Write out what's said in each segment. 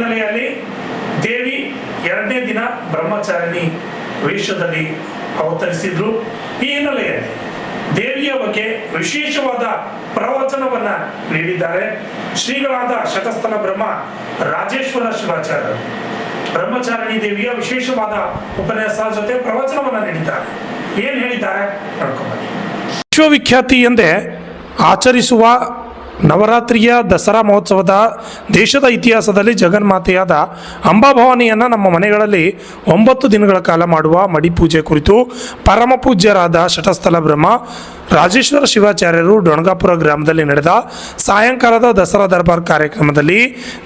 ಹಿನ್ನೆಲೆಯಲ್ಲಿ ದೇವಿ ಎರಡನೇ ದಿನ ಬ್ರಹ್ಮಚಾರಿಣಿ ವೇಷದಲ್ಲಿ ಅವತರಿಸಿದ್ರು. ಈ ಹಿನ್ನೆಲೆಯಲ್ಲಿ ದೇವಿಯ ಬಗ್ಗೆ ವಿಶೇಷವಾದ ಪ್ರವಚನವನ್ನ ನೀಡಿದ್ದಾರೆ ಶ್ರೀಗಳಾದ ಶತಸ್ಥಲ ಬ್ರಹ್ಮ ರಾಜೇಶ್ವರ ಶಿವಾಚಾರ್ಯರು. ಬ್ರಹ್ಮಚಾರಿಣಿ ದೇವಿಯ ವಿಶೇಷವಾದ ಉಪನ್ಯಾಸ ಜೊತೆ ಪ್ರವಚನವನ್ನ ನೀಡಿದ್ದಾರೆ. ಏನ್ ಹೇಳಿದ್ದಾರೆ ನೋಡ್ಕೊಂಬನ್ನಿ. ವಿಶ್ವವಿಖ್ಯಾತಿ ಎಂದೇ ಆಚರಿಸುವ ನವರಾತ್ರಿಯ ದಸರಾ ಮಹೋತ್ಸವದ ದೇಶದ ಇತಿಹಾಸದಲ್ಲಿ ಜಗನ್ಮಾತೆಯಾದ ಅಂಬಾಭವಾನಿಯನ್ನು ನಮ್ಮ ಮನೆಗಳಲ್ಲಿ 9 ದಿನಗಳ ಕಾಲ ಮಾಡುವ ಮಡಿಪೂಜೆ ಕುರಿತು ಪರಮ ಪೂಜ್ಯರಾದ ಶತಸ್ಥಲ ಬ್ರಹ್ಮ ರಾಜೇಶ್ವರ ಶಿವಾಚಾರ್ಯರು ಡೊಣಗಾಪುರ ಗ್ರಾಮದಲ್ಲಿ ನಡೆದ ಸಾಯಂಕಾಲದ ದಸರಾ ದರ್ಬಾರ್ ಕಾರ್ಯಕ್ರಮದಲ್ಲಿ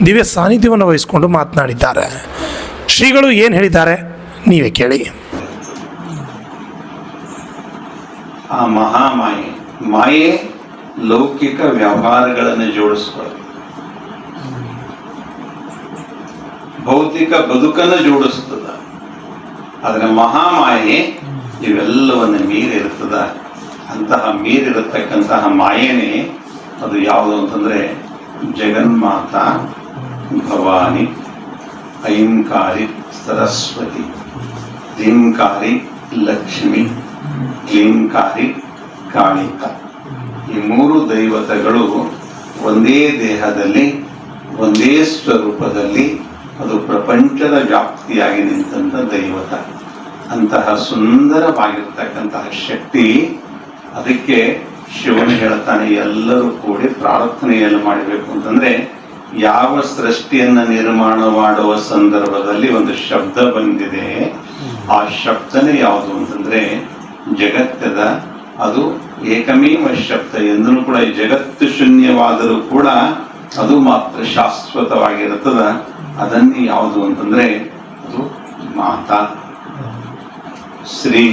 ದಿವ್ಯ ಸಾನ್ನಿಧ್ಯವನ್ನು ವಹಿಸಿಕೊಂಡು ಮಾತನಾಡಿದ್ದಾರೆ. ಶ್ರೀಗಳು ಏನು ಹೇಳಿದ್ದಾರೆ ನೀವೇ ಕೇಳಿ. ಆ ಮಾಯೆ ಲೌಕಿಕ ವ್ಯವಹಾರಗಳನ್ನು ಜೋಡಿಸ್ಕೊಳ್ಳೋದು, ಭೌತಿಕ ಬದುಕನ್ನು ಜೋಡಿಸ್ತದ. ಆದರೆ ಮಹಾಮಾಯೆ ಇವೆಲ್ಲವನ್ನು ಮೀರಿರ್ತದ. ಅಂತಹ ಮೀರಿರತಕ್ಕಂತಹ ಮಾಯೆನೇ ಅದು ಯಾವುದು ಅಂತಂದ್ರೆ ಜಗನ್ಮಾತಾ ಭವಾನಿ, ಐಂಕಾರಿ ಸರಸ್ವತಿ, ಧೀಂಕಾರಿ ಲಕ್ಷ್ಮಿ, ಕ್ಲೀಂಕಾರಿ ಕಾಳಿಕ. ಈ 3 ದೈವತೆಗಳು ಒಂದೇ ದೇಹದಲ್ಲಿ ಒಂದೇ ಸ್ವರೂಪದಲ್ಲಿ ಅದು ಪ್ರಪಂಚದ ವ್ಯಾಪ್ತಿಯಾಗಿ ನಿಂತ ದೈವತ. ಅಂತಹ ಸುಂದರವಾಗಿರ್ತಕ್ಕಂತಹ ಶಕ್ತಿ. ಅದಕ್ಕೆ ಶಿವನು ಹೇಳ್ತಾನೆ, ಎಲ್ಲರೂ ಕೂಡಿ ಪ್ರಾರ್ಥನೆಯನ್ನು ಮಾಡಬೇಕು ಅಂತಂದ್ರೆ ಯಾವ ಸೃಷ್ಟಿಯನ್ನ ನಿರ್ಮಾಣ ಮಾಡುವ ಸಂದರ್ಭದಲ್ಲಿ ಒಂದು ಶಬ್ದ ಬಂದಿದೆ. ಆ ಶಬ್ದನೇ ಯಾವುದು ಅಂತಂದ್ರೆ ಜಗತ್ತದ, ಅದು ಏಕಮೇವ ಶಬ್ದ. ಎಂದೂ ಕೂಡ ಈ ಜಗತ್ತು ಶೂನ್ಯವಾದರೂ ಕೂಡ ಅದು ಮಾತ್ರ ಶಾಶ್ವತವಾಗಿರುತ್ತದ. ಅದನ್ನೇ ಯಾವುದು ಅಂತಂದ್ರೆ ಅದು ಮಾತಾ. ಶ್ರೀ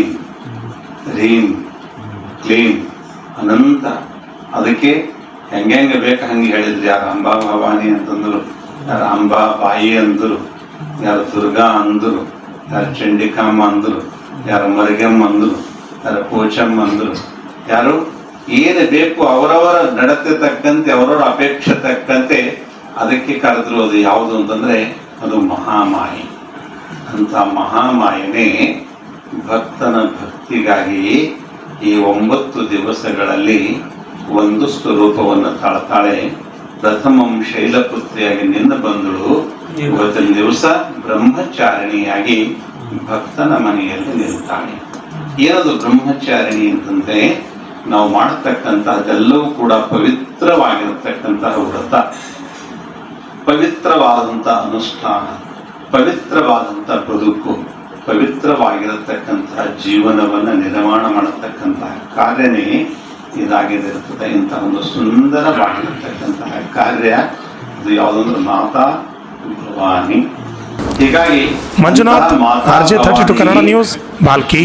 ರೀಂ ಕ್ಲೀಂ ಅನಂತ. ಅದಕ್ಕೆ ಹೆಂಗೆ ಬೇಕು ಹಂಗೆ ಹೇಳಿದ್ರು. ಯಾರು ಅಂಬಾ ಭವಾನಿ ಅಂತಂದ್ರು, ಯಾರು ಅಂಬಾ ಬಾಯಿ ಅಂದರು, ಯಾರು ದುರ್ಗಾ ಅಂದರು, ಯಾರು ಚಂಡಿಕಾಮ್ಮ ಅಂದರು, ಯಾರು ಮರಿಗಮ್ಮ ಅಂದರು, ಯಾರು ಪೋಚಮ್ಮ ಅಂದರು. ಯಾರು ಏನು ಬೇಕು ಅವರವರ ನಡತೆ ತಕ್ಕಂತೆ, ಅವರವರ ಅಪೇಕ್ಷೆ ತಕ್ಕಂತೆ ಅದಕ್ಕೆ ಕರೆದ್ರು. ಅದು ಯಾವುದು ಅಂತಂದ್ರೆ ಅದು ಮಹಾಮಾಯೆ. ಅಂತ ಮಹಾಮಾಯನೇ ಭಕ್ತನ ಭಕ್ತಿಗಾಗಿ ಈ 9 ದಿವಸಗಳಲ್ಲಿ ಒಂದು ಸ್ವರೂಪವನ್ನು ತಾಳ್ತಾಳೆ. ಪ್ರಥಮಂ ಶೈಲಪುತ್ರಿಯಾಗಿ ನಿನ್ನ ಬಂದಳು. ಇವತ್ತಿನ ದಿವಸ ಬ್ರಹ್ಮಚಾರಿಣಿಯಾಗಿ ಭಕ್ತನ ಮನೆಯಲ್ಲಿ ನಿಲ್ತಾಳೆ. ಏನದು ಬ್ರಹ್ಮಚಾರಿಣಿ ಅಂತಂದ್ರೆ ನಾವು ಮಾಡತಕ್ಕಂತಹದೆಲ್ಲವೂ ಕೂಡ ಪವಿತ್ರವಾಗಿರತಕ್ಕಂತಹ ವ್ರತ, ಪವಿತ್ರವಾದಂತಹ ಅನುಷ್ಠಾನ, ಪವಿತ್ರವಾದಂತಹ ಬದುಕು, ಪವಿತ್ರವಾಗಿರತಕ್ಕಂತಹ ಜೀವನವನ್ನು ನಿರ್ಮಾಣ ಮಾಡತಕ್ಕಂತಹ ಕಾರ್ಯನೇ ಇದಾಗಿರುತ್ತದೆ. ಇಂತಹ ಒಂದು ಸುಂದರವಾಗಿರತಕ್ಕಂತಹ ಕಾರ್ಯ ಅದು ಯಾವುದಂದ್ರೆ ಮಾತಾ ಭವಾನಿ. ಹೀಗಾಗಿ ಮಂಜುನಾಥ್, RJ32 ಕನ್ನಡ ನ್ಯೂಸ್, ಬಾಲ್ಕಿ.